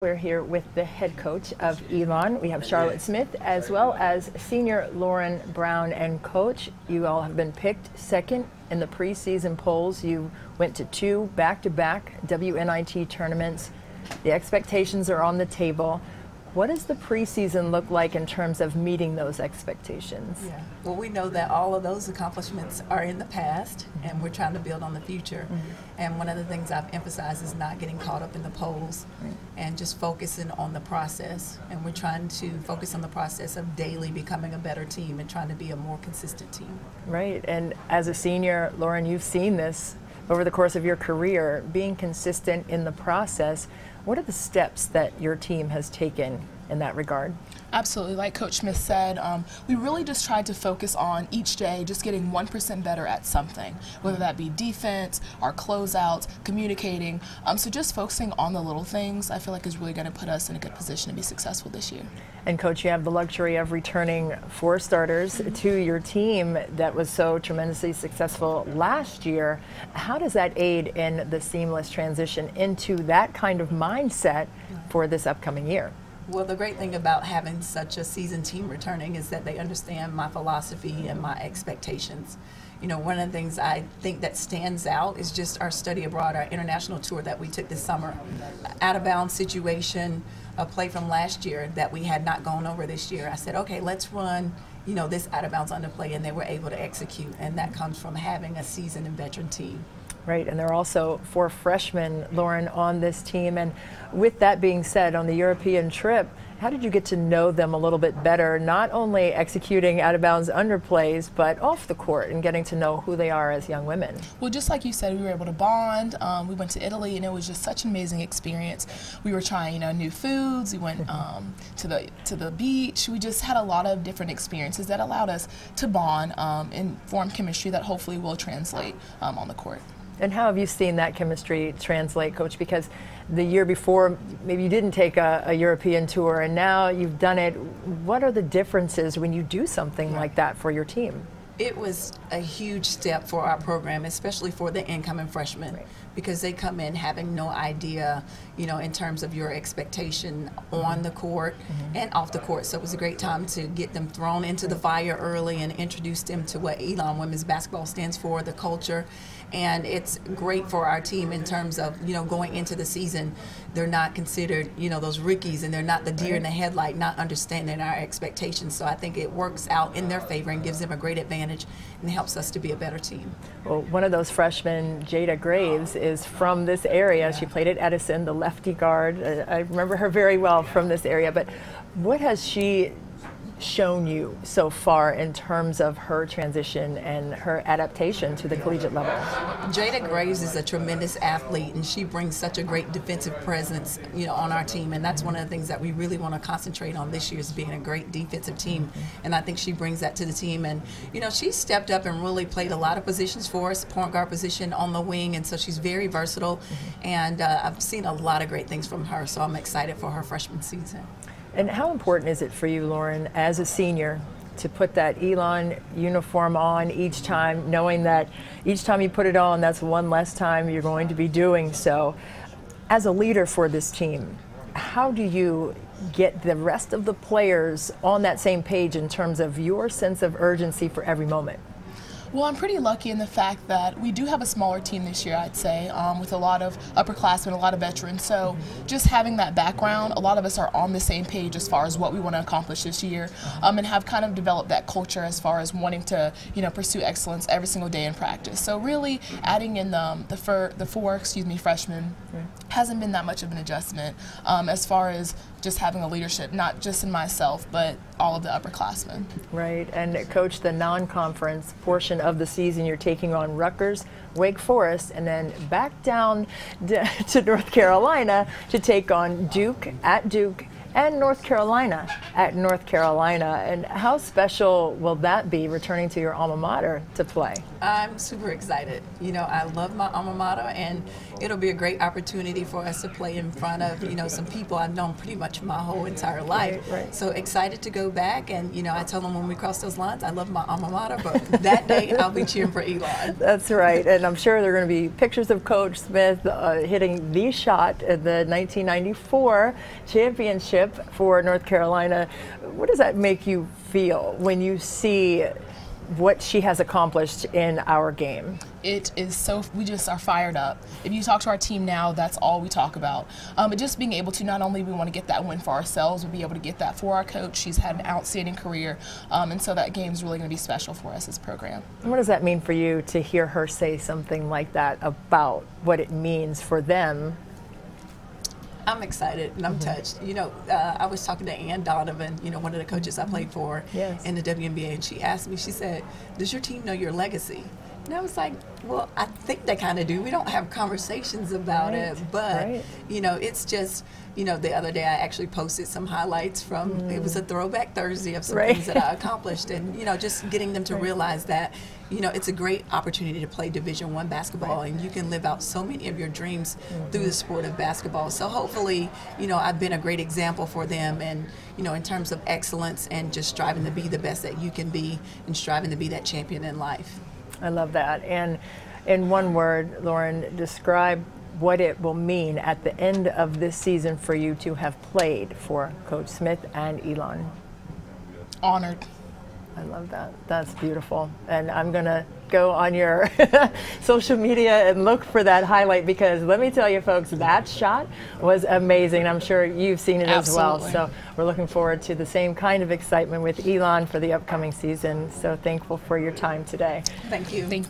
We're here with the head coach of Elon. We have Charlotte Smith as well as senior Lauren Brown. And coach, you all have been picked second in the preseason polls. You went to two back-to-back WNIT tournaments. The expectations are on the table. What does the preseason look like in terms of meeting those expectations? Yeah. Well, we know that all of those accomplishments are in the past, and we're trying to build on the future. And one of the things I've emphasized is not getting caught up in the polls and just focusing on the process. And we're trying to focus on the process of daily becoming a better team and trying to be a more consistent team. Right. And as a senior, Lauren, you've seen this over the course of your career, being consistent in the process. What are the steps that your team has taken in that regard? Absolutely. Like Coach Smith said, we really just tried to focus on each day just getting 1% better at something, whether that be defense, our closeouts, communicating. So just focusing on the little things, I feel like is really going to put us in a good position to be successful this year. And Coach, you have the luxury of returning 4 starters to your team that was so tremendously successful last year. How does that aid in the seamless transition into that kind of mindset for this upcoming year? Well, the great thing about having such a seasoned team returning is that they understand my philosophy and my expectations. You know, one of the things I think that stands out is just our study abroad, our international tour that we took this summer. Out-of-bounds situation, a play from last year that we had not gone over this year. I said, okay, let's run, you know, this out-of-bounds underplay, and they were able to execute, and that comes from having a seasoned and veteran team. Right, and there are also 4 freshmen, Lauren, on this team. And with that being said, on the European trip, how did you get to know them a little bit better, not only executing out-of-bounds underplays, but off the court and getting to know who they are as young women? Well, just like you said, we were able to bond. We went to Italy, and it was just such an amazing experience. We were trying, new foods. We went to the beach. We just had a lot of different experiences that allowed us to bond and form chemistry that hopefully will translate on the court. And how have you seen that chemistry translate, Coach? Because the year before, maybe you didn't take a European tour, and now you've done it. What are the differences when you do something like that for your team? It was a huge step for our program, especially for the incoming freshmen, because they come in having no idea, in terms of your expectation on the court and off the court. So it was a great time to get them thrown into the fire early and introduce them to what Elon women's basketball stands for, the culture. And it's great for our team in terms of, going into the season, they're not considered, those rookies, and they're not the deer in the headlight, not understanding our expectations. So I think it works out in their favor and gives them a great advantage and helps us to be a better team. Well, one of those freshmen, Jada Graves, is from this area. She played at Edison, the lefty guard. I remember her very well from this area. But what has she shown you so far in terms of her transition and her adaptation to the collegiate level? Jada Graves is a tremendous athlete, and she brings such a great defensive presence, on our team, and that's one of the things that we really want to concentrate on this year, is being a great defensive team, and I think she brings that to the team. And she stepped up and really played a lot of positions for us, point guard position, on the wing, and so she's very versatile, and I've seen a lot of great things from her, so I'm excited for her freshman season. And how important is it for you, Lauren, as a senior, to put that Elon uniform on each time, knowing that each time you put it on, that's one less time you're going to be doing so? As a leader for this team, how do you get the rest of the players on that same page in terms of your sense of urgency for every moment? Well, I'm pretty lucky in the fact that we do have a smaller team this year, I'd say, with a lot of upperclassmen, a lot of veterans. So just having that background, a lot of us are on the same page as far as what we want to accomplish this year, and have kind of developed that culture as far as wanting to, pursue excellence every single day in practice. So really adding in the four freshmen hasn't been that much of an adjustment as far as just having a leadership, not just in myself, but all of the upperclassmen. Right, and Coach, the non-conference portion of the season, you're taking on Rutgers, Wake Forest, and then back down to North Carolina to take on Duke, and North Carolina at North Carolina. And how special will that be, returning to your alma mater to play? I'm super excited. You know, I love my alma mater, and it'll be a great opportunity for us to play in front of, you know, some people I've known pretty much my whole entire life. Right. So excited to go back, and, you know, I tell them when we cross those lines, I love my alma mater, but that day I'll be cheering for Elon. That's right, and I'm sure there are going to be pictures of Coach Smith hitting the shot at the 1994 championship for North Carolina. What does that make you feel when you see what she has accomplished in our game? It is so, we just are fired up. If you talk to our team now, that's all we talk about. But just being able to, not only we want to get that win for ourselves, but be able to get that for our coach. She's had an outstanding career, and so that game is really going to be special for us as a program. What does that mean for you to hear her say something like that about what it means for them? I'm excited and I'm touched. You know, I was talking to Ann Donovan, you know, one of the coaches I played for in the WNBA, and she asked me, she said, does your team know your legacy? And I was like, well, I think they kind of do. We don't have conversations about it, but, you know, it's just, you know, the other day I actually posted some highlights from, it was a throwback Thursday of some things that I accomplished, and, you know, just getting them to realize that, you know, it's a great opportunity to play Division I basketball, and you can live out so many of your dreams through the sport of basketball. So hopefully, you know, I've been a great example for them, and, you know, in terms of excellence and just striving to be the best that you can be and striving to be that champion in life. I love that. And in one word, Lauren, describe what it will mean at the end of this season for you to have played for Coach Smith and Elon. Honored. I love that. That's beautiful. And I'm going to go on your social media and look for that highlight, because let me tell you, folks, that shot was amazing. I'm sure you've seen it as well. So we're looking forward to the same kind of excitement with Elon for the upcoming season. So thankful for your time today. Thank you.